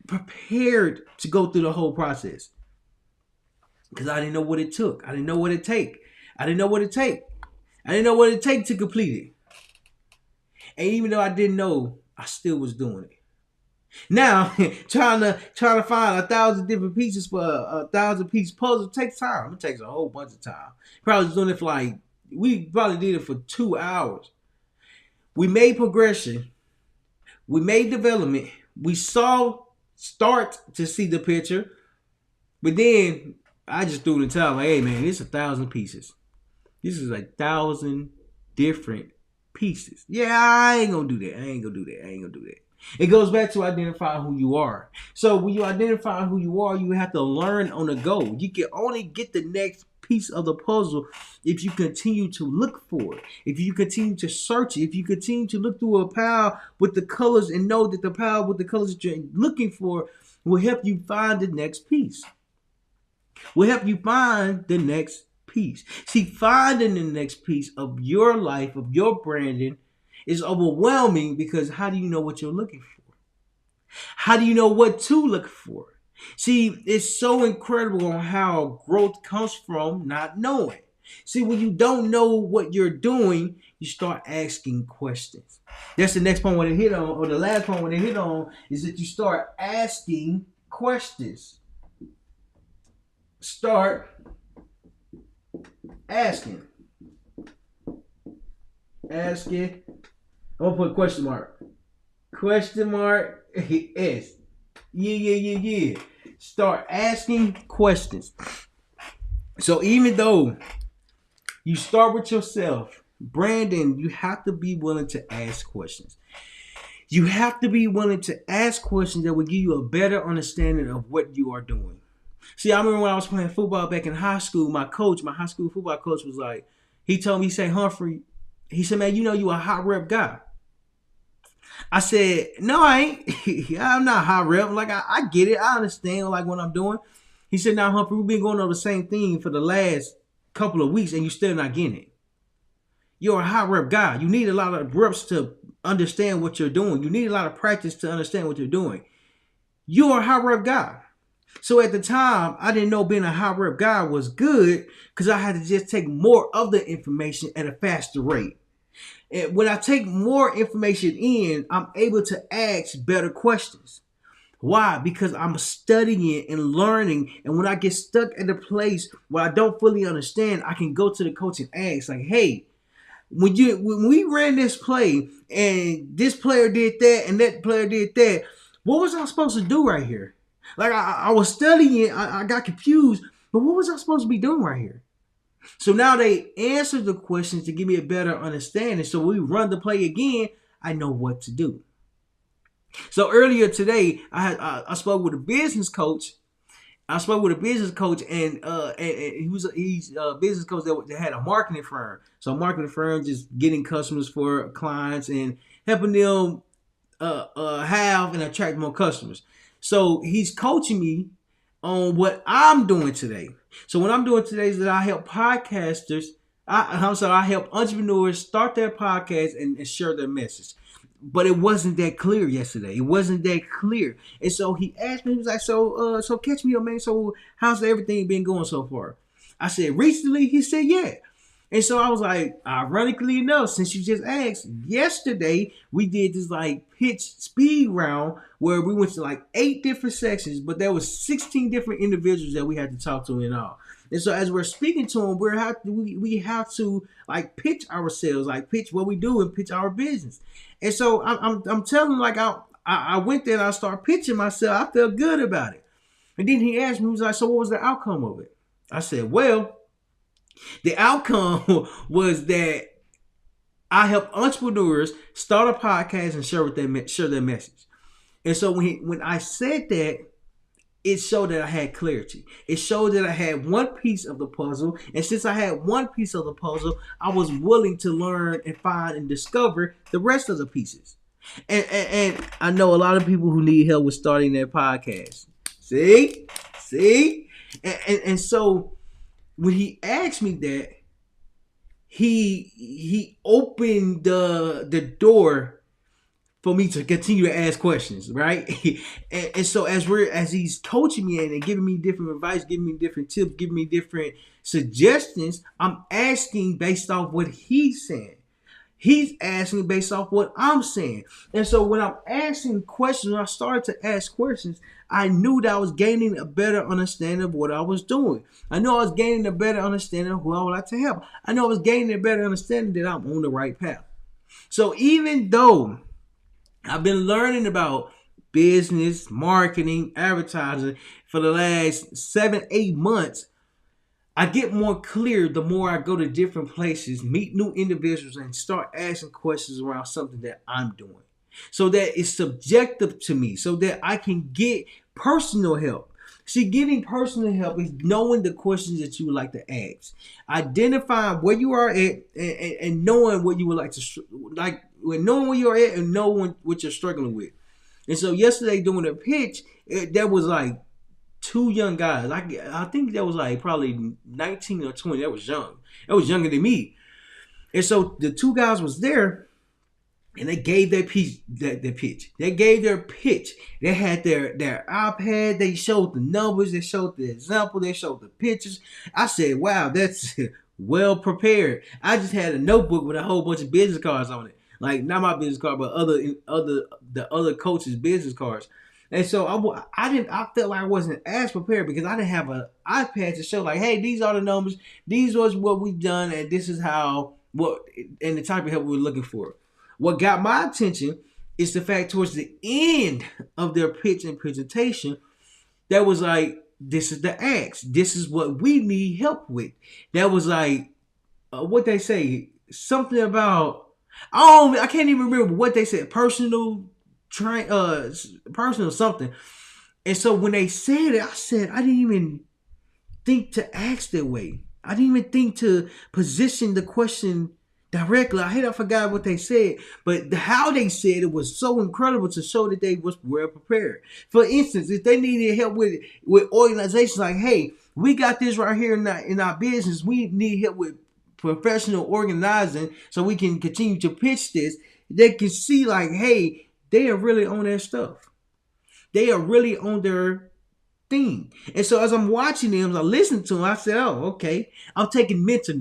prepared to go through the whole process because I didn't know what it took. I didn't know what it take. I didn't know what it take. I didn't know what it take to complete it. And even though I didn't know, I still was doing it. Now, trying to find 1,000 different pieces for a 1,000-piece puzzle takes time. It takes a whole bunch of time. Probably was doing it for we probably did it for 2 hours. We made progression. We made development. We start to see the picture. But then I just threw the towel like, hey man, it's 1,000 pieces. This is 1,000 different pieces. Yeah, I ain't gonna do that. It goes back to identifying who you are. So when you identify who you are, you have to learn on the go. You can only get the next piece of the puzzle if you continue to look for it. If you continue to search it. If you continue to look through a pile with the colors and know that the pile with the colors that you're looking for will help you find the next piece. See, finding the next piece of your life, of your branding, is overwhelming because how do you know what you're looking for? How do you know what to look for? See, it's so incredible on how growth comes from not knowing. See, when you don't know what you're doing, you start asking questions. That's the next point when they hit on, or the last point when they hit on, is that you start asking questions. Start asking. Asking. I'm gonna put question mark. Question mark. S. Yeah. Start asking questions. So even though you start with yourself, Brandon, you have to be willing to ask questions. You have to be willing to ask questions that will give you a better understanding of what you are doing. See, I remember when I was playing football back in high school, my high school football coach was like, he told me, he said, Humphrey, he said, man, you know you a hot rep guy. I said, no, I ain't. I'm not hot rep. Like, I get it. I understand like what I'm doing. He said, now, Humphrey, we've been going over the same thing for the last couple of weeks and you still not getting it. You're a high rep guy. You need a lot of reps to understand what you're doing. You need a lot of practice to understand what you're doing. You're a high rep guy. So at the time, I didn't know being a high rep guy was good because I had to just take more of the information at a faster rate. And when I take more information in, I'm able to ask better questions. Why? Because I'm studying and learning. And when I get stuck at a place where I don't fully understand, I can go to the coach and ask, like, hey, when we ran this play and this player did that and that player did that, what was I supposed to do right here? Like I was studying, I got confused, but what was I supposed to be doing right here? So now they answer the questions to give me a better understanding. So when we run the play again, I know what to do. So earlier today, I spoke with a business coach. And he's a business coach that had a marketing firm. So a marketing firm just getting customers for clients and helping them have and attract more customers. So he's coaching me on what I'm doing today. So what I'm doing today is that I help podcasters. I help entrepreneurs start their podcast and share their message. But it wasn't that clear yesterday. It wasn't that clear. And so he asked me, he was like, so catch me up, man. So how's everything been going so far? I said, recently? He said, yeah. And so I was like, ironically enough, since you just asked, yesterday we did this like pitch speed round where we went to like 8 different sections, but there was 16 different individuals that we had to talk to in all. And so as we're speaking to them, we have to like pitch ourselves, like pitch what we do and pitch our business. And so I'm telling them, like I went there and I started pitching myself. I felt good about it. And then he asked me, he was like, so what was the outcome of it? I said, well, the outcome was that I help entrepreneurs start a podcast and share their message. And so when I said that, it showed that I had clarity. It showed that I had one piece of the puzzle. And since I had one piece of the puzzle, I was willing to learn and find and discover the rest of the pieces. And I know a lot of people who need help with starting their podcast. See? And so when he asked me that, he opened the door for me to continue to ask questions, right? and so as he's coaching me and giving me different advice, giving me different tips, giving me different suggestions, I'm asking based off what he's saying. He's asking based off what I'm saying. And so when I'm asking questions, when I started to ask questions, I knew that I was gaining a better understanding of what I was doing. I knew I was gaining a better understanding of who I would like to help. I know I was gaining a better understanding that I'm on the right path. So even though I've been learning about business, marketing, advertising for the last 7-8 months, I get more clear the more I go to different places, meet new individuals, and start asking questions around something that I'm doing. So that it's subjective to me, so that I can get personal help. See, getting personal help is knowing the questions that you would like to ask, identifying where you are at, and knowing what you would like to knowing where you are at and knowing what you're struggling with. And so yesterday doing a pitch, there was like two young guys. I think that was like probably 19 or 20. That was young. That was younger than me. And so the two guys was there, and they gave their pitch. They gave their pitch. They had their iPad. They showed the numbers. They showed the example. They showed the pictures. I said, wow, that's well prepared. I just had a notebook with a whole bunch of business cards on it. Like not my business card, but the other coaches' business cards. And so I felt like I wasn't as prepared because I didn't have an iPad to show like, hey, these are the numbers. These was what we've done, and this is and the type of help we were looking for. What got my attention is the fact towards the end of their pitch and presentation, that was like, this is the ask. This is what we need help with. That was like, what they say, something about, I can't even remember what they said, personal something. And so when they said it, I didn't even think to ask that way. I didn't even think to position the question directly. I forgot what they said, but how they said it was so incredible to show that they was well prepared. For instance, if they needed help with organizations, like, hey, we got this right here in our business. We need help with professional organizing so we can continue to pitch this. They can see like, hey, they are really on their stuff. They are really on their thing. And so as I'm watching them, as I listen to them, I said, oh, okay. I'm taking mental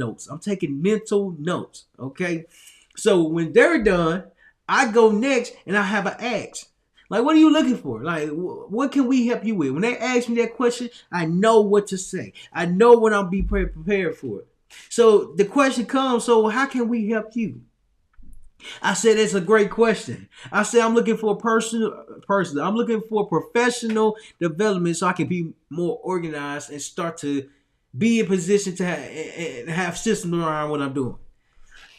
notes. Okay. So when they're done, I go next and I have an ask. Like, what are you looking for? Like, what can we help you with? When they ask me that question, I know what to say. I know what I'm be prepared for. So the question comes, so how can we help you? I said, it's a great question. I said, I'm looking for a personal. I'm looking for professional development so I can be more organized and start to be in position to have systems around what I'm doing.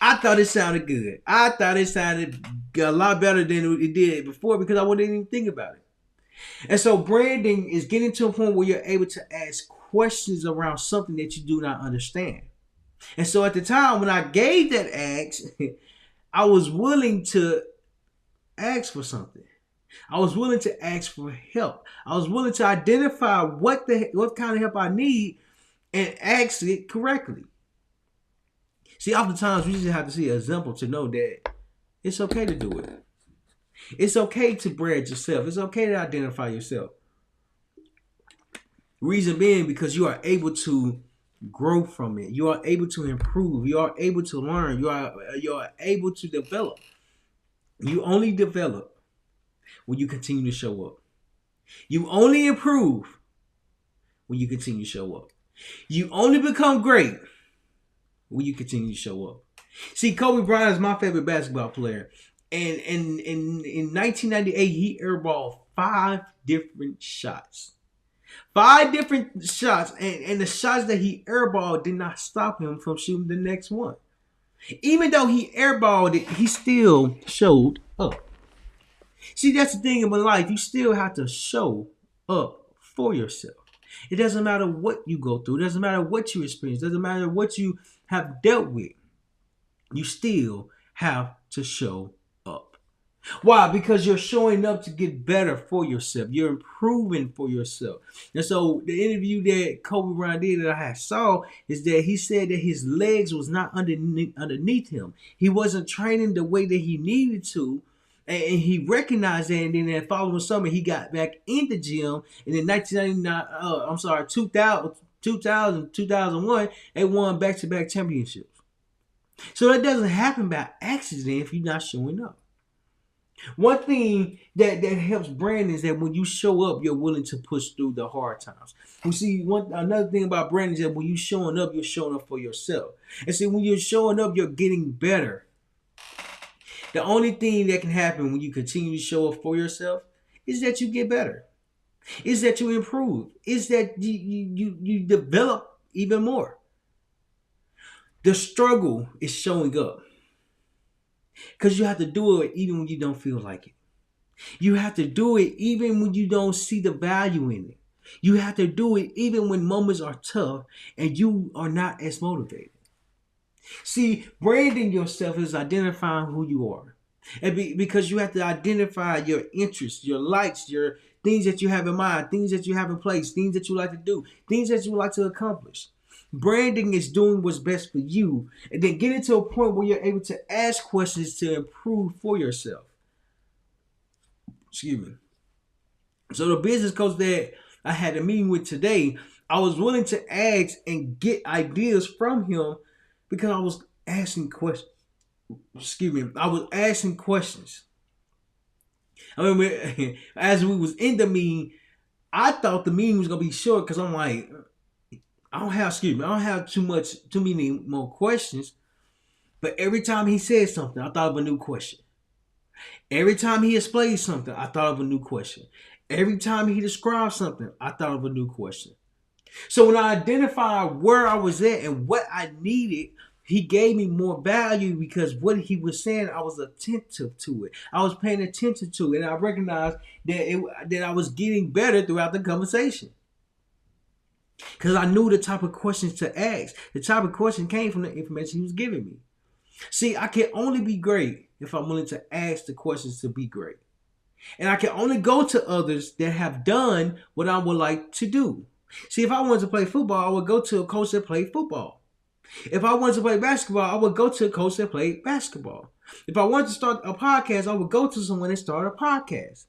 I thought it sounded good. I thought it sounded a lot better than it did before because I wouldn't even think about it. And so branding is getting to a point where you're able to ask questions around something that you do not understand. And so at the time when I gave that ask, I was willing to ask for something. I was willing to ask for help. I was willing to identify what kind of help I need and ask it correctly. See, oftentimes we just have to see an example to know that it's okay to do it. It's okay to brand yourself. It's okay to identify yourself. Reason being because you are able to grow from it. You are able to improve. You are able to learn. You are able to develop. You only develop when you continue to show up. You only improve when you continue to show up. You only become great when you continue to show up. See, Kobe Bryant is my favorite basketball player. And in 1998, he airballed 5 different shots. 5 different shots, and the shots that he airballed did not stop him from shooting the next one. Even though he airballed it, he still showed up. See, that's the thing in my life. You still have to show up for yourself. It doesn't matter what you go through. It doesn't matter what you experience. It doesn't matter what you have dealt with. You still have to show up. Why? Because you're showing up to get better for yourself. You're improving for yourself. And so the interview that Kobe Bryant did that I saw is that he said that his legs was not underneath him. He wasn't training the way that he needed to. And he recognized that, and then that following summer he got back in the gym. And in 2001, they won back-to-back championships. So that doesn't happen by accident if you're not showing up. One thing that helps branding is that when you show up, you're willing to push through the hard times. You see, another thing about branding is that when you're showing up for yourself. And see, when you're showing up, you're getting better. The only thing that can happen when you continue to show up for yourself is that you get better. Is that you improve. Is that you develop even more. The struggle is showing up. Because you have to do it even when you don't feel like it. You have to do it even when you don't see the value in it. You have to do it even when moments are tough and you are not as motivated. See, branding yourself is identifying who you are. And because you have to identify your interests, your likes, your things that you have in mind, things that you have in place, things that you like to do, things that you like to accomplish. Branding is doing what's best for you, and then getting to a point where you're able to ask questions to improve for yourself. Excuse me. So the business coach that I had a meeting with today, I was willing to ask and get ideas from him because I was asking questions. Excuse me. I was asking questions. I mean, as we was in the meeting, I thought the meeting was gonna be short because I'm like, I don't have too many more questions. But every time he said something, I thought of a new question. Every time he explained something, I thought of a new question. Every time he described something, I thought of a new question. So when I identified where I was at and what I needed, he gave me more value because what he was saying, I was attentive to it. I was paying attention to it, and I recognized that I was getting better throughout the conversation. Because I knew the type of questions to ask. The type of question came from the information he was giving me. See, I can only be great if I'm willing to ask the questions to be great. And I can only go to others that have done what I would like to do. See, if I wanted to play football, I would go to a coach that played football. If I wanted to play basketball, I would go to a coach that played basketball. If I wanted to start a podcast, I would go to someone that started a podcast.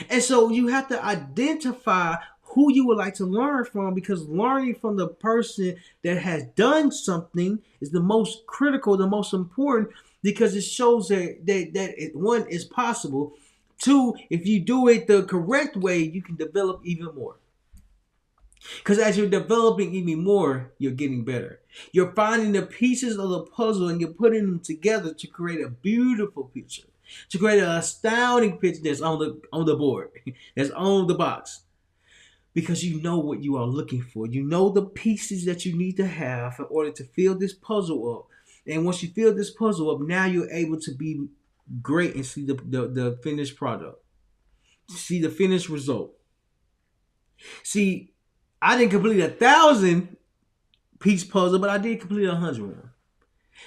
And so you have to identify who you would like to learn from, because learning from the person that has done something is the most critical, the most important, because it shows that one is possible. Two, if you do it the correct way, you can develop even more. Because as you're developing even more, you're getting better. You're finding the pieces of the puzzle and you're putting them together to create a beautiful picture, to create an astounding picture that's on the board, that's on the box. Because you know what you are looking for. You know the pieces that you need to have in order to fill this puzzle up. And once you fill this puzzle up, now you're able to be great and see the finished product. See the finished result. See, I didn't complete 1,000 piece puzzle, but I did complete 100 one.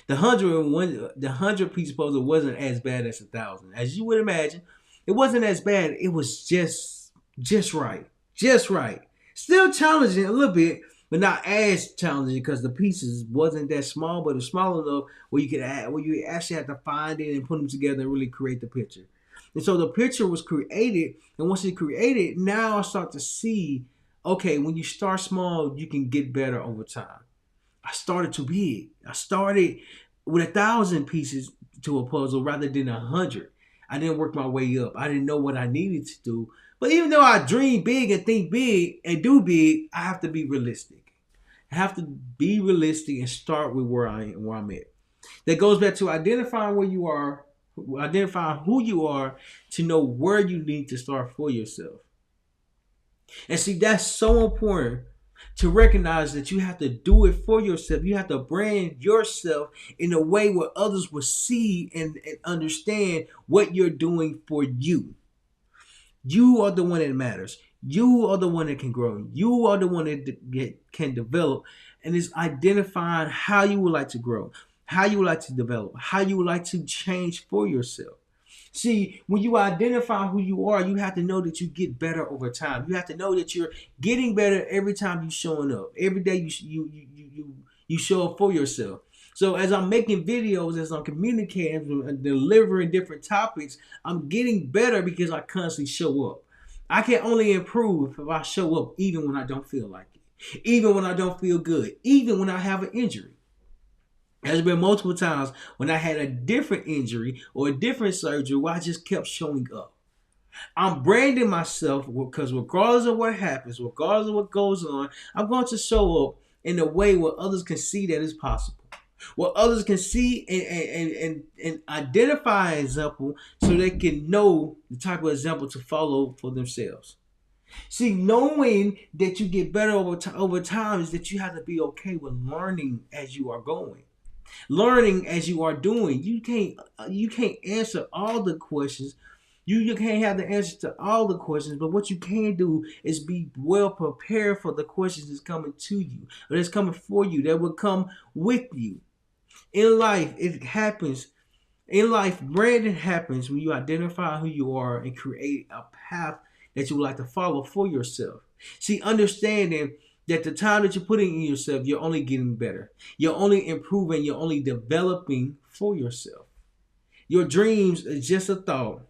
The 100 piece puzzle wasn't as bad as 1,000. As you would imagine, it wasn't as bad. It was just right. Just right. Still challenging a little bit, but not as challenging because the pieces wasn't that small, but it's small enough where you actually have to find it and put them together and really create the picture. And so the picture was created, and once it's created, now I start to see, okay, when you start small, you can get better over time. I started too big. I started with 1,000 pieces to a puzzle rather than 100. I didn't work my way up. I didn't know what I needed to do. But even though I dream big and think big and do big, I have to be realistic. I have to be realistic and start with where I'm at. That goes back to identifying where you are, identifying who you are to know where you need to start for yourself. And see, that's so important to recognize that you have to do it for yourself. You have to brand yourself in a way where others will see and understand what you're doing for you. You are the one that matters. You are the one that can grow. You are the one that can develop. And it's identifying how you would like to grow, how you would like to develop, how you would like to change for yourself. See, when you identify who you are, you have to know that you get better over time. You have to know that you're getting better every time you showing up. Every day you show up for yourself. So as I'm making videos, as I'm communicating and delivering different topics, I'm getting better because I constantly show up. I can only improve if I show up even when I don't feel like it, even when I don't feel good, even when I have an injury. There's been multiple times when I had a different injury or a different surgery where I just kept showing up. I'm branding myself because regardless of what happens, regardless of what goes on, I'm going to show up in a way where others can see that it's possible. Where others can see and identify an example so they can know the type of example to follow for themselves. See, knowing that you get better over time is that you have to be okay with learning as you are going, learning as you are doing. You can't answer all the questions. You can't have the answers to all the questions, but what you can do is be well prepared for the questions that's coming to you, or that's coming for you, that will come with you. In life, it happens. In life, branding happens when you identify who you are and create a path that you would like to follow for yourself. See, understanding that the time that you're putting in yourself, you're only getting better. You're only improving. You're only developing for yourself. Your dreams are just a thought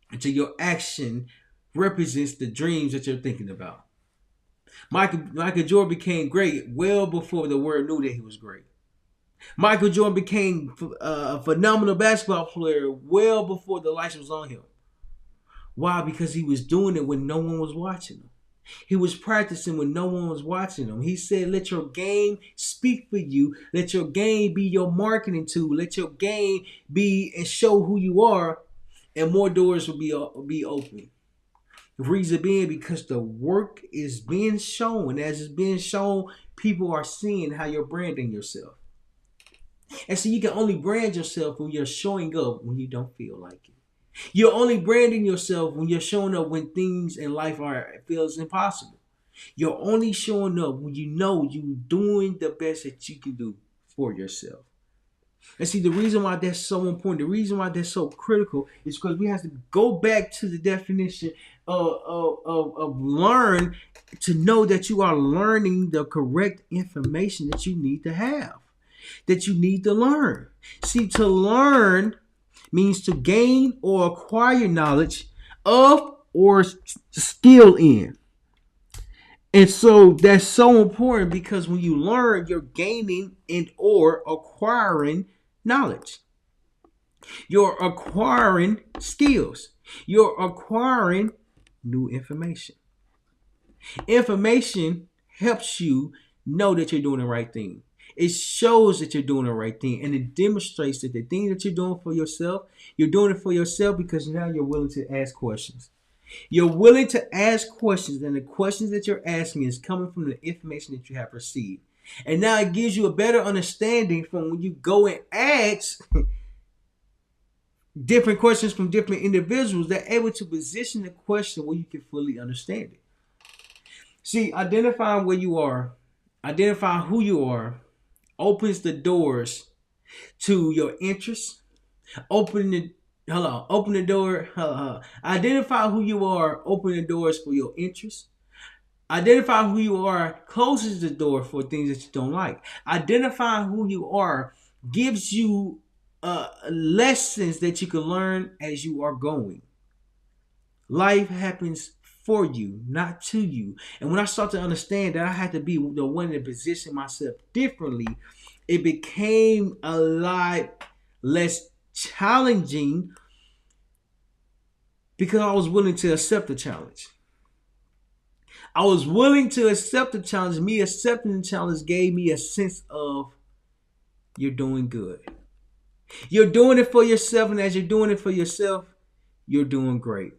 until your action represents the dreams that you're thinking about. Michael Jordan became great well before the world knew that he was great. Michael Jordan became a phenomenal basketball player well before the lights was on him. Why? Because he was doing it when no one was watching him. He was practicing when no one was watching him. He said, let your game speak for you. Let your game be your marketing tool. Let your game be and show who you are, and more doors will be open. The reason being because the work is being shown. As it's being shown, people are seeing how you're branding yourself. And so you can only brand yourself when you're showing up when you don't feel like it. You're only branding yourself when you're showing up when things in life feels impossible. You're only showing up when you know you're doing the best that you can do for yourself. And see, the reason why that's so important, the reason why that's so critical is because we have to go back to the definition of learn, to know that you are learning the correct information that you need to have, that you need to learn. See, to learn means to gain or acquire knowledge of or skill in. And so that's so important because when you learn, you're gaining and or acquiring knowledge. You're acquiring skills. You're acquiring new information. Information helps you know that you're doing the right thing. It shows that you're doing the right thing, and it demonstrates that the thing that you're doing for yourself, you're doing it for yourself because now you're willing to ask questions. You're willing to ask questions, and the questions that you're asking is coming from the information that you have received. And now it gives you a better understanding from when you go and ask different questions from different individuals. They're able to position the question where you can fully understand it. See, identifying where you are, identifying who you are, opens the doors to your interests. Open the door. Identify who you are. Open the doors for your interests. Identify who you are. Closes the door for things that you don't like. Identify who you are gives you lessons that you can learn as you are going. Life happens for you, not to you. And when I start to understand that I had to be the one to position myself differently, it became a lot less challenging because I was willing to accept the challenge. I was willing to accept the challenge. Me accepting the challenge gave me a sense of you're doing good. You're doing it for yourself, and as you're doing it for yourself, you're doing great.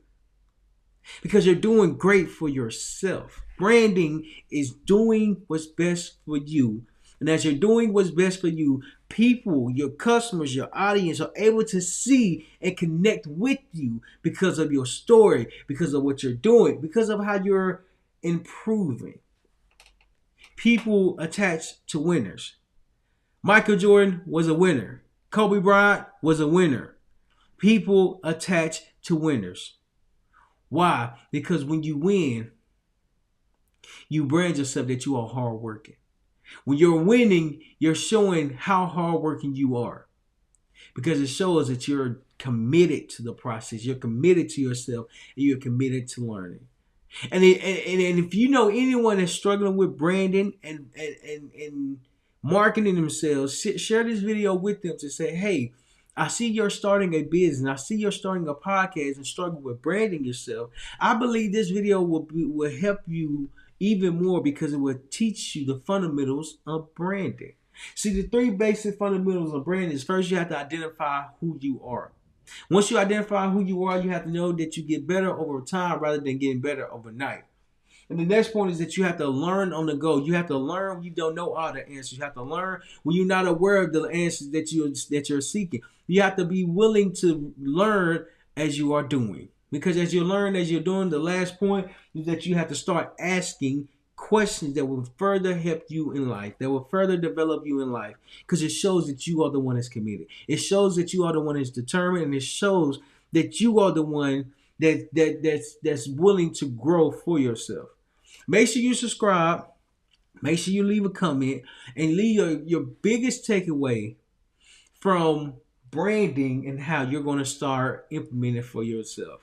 because you're doing great for yourself. Branding is doing what's best for you. And as you're doing what's best for you, people, your customers, your audience are able to see and connect with you because of your story, because of what you're doing, because of how you're improving. People attach to winners. Michael Jordan was a winner. Kobe Bryant was a winner. People attach to winners. Why? Because when you win, you brand yourself that you are hardworking. When you're winning, you're showing how hardworking you are. Because it shows that you're committed to the process, you're committed to yourself, and you're committed to learning. And if you know anyone that's struggling with branding and marketing themselves, share this video with them to say, hey, I see you're starting a business. I see you're starting a podcast and struggling with branding yourself. I believe this video will help you even more because it will teach you the fundamentals of branding. See, the three basic fundamentals of branding is first you have to identify who you are. Once you identify who you are, you have to know that you get better over time rather than getting better overnight. And the next point is that you have to learn on the go. You have to learn when you don't know all the answers. You have to learn when you're not aware of the answers that you're seeking. You have to be willing to learn as you are doing. Because as you learn, as you're doing, the last point is that you have to start asking questions that will further help you in life, that will further develop you in life, because it shows that you are the one that's committed. It shows that you are the one that's determined, and it shows that you are the one that's willing to grow for yourself. Make sure you subscribe. Make sure you leave a comment and leave your biggest takeaway from branding and how you're going to start implementing for yourself.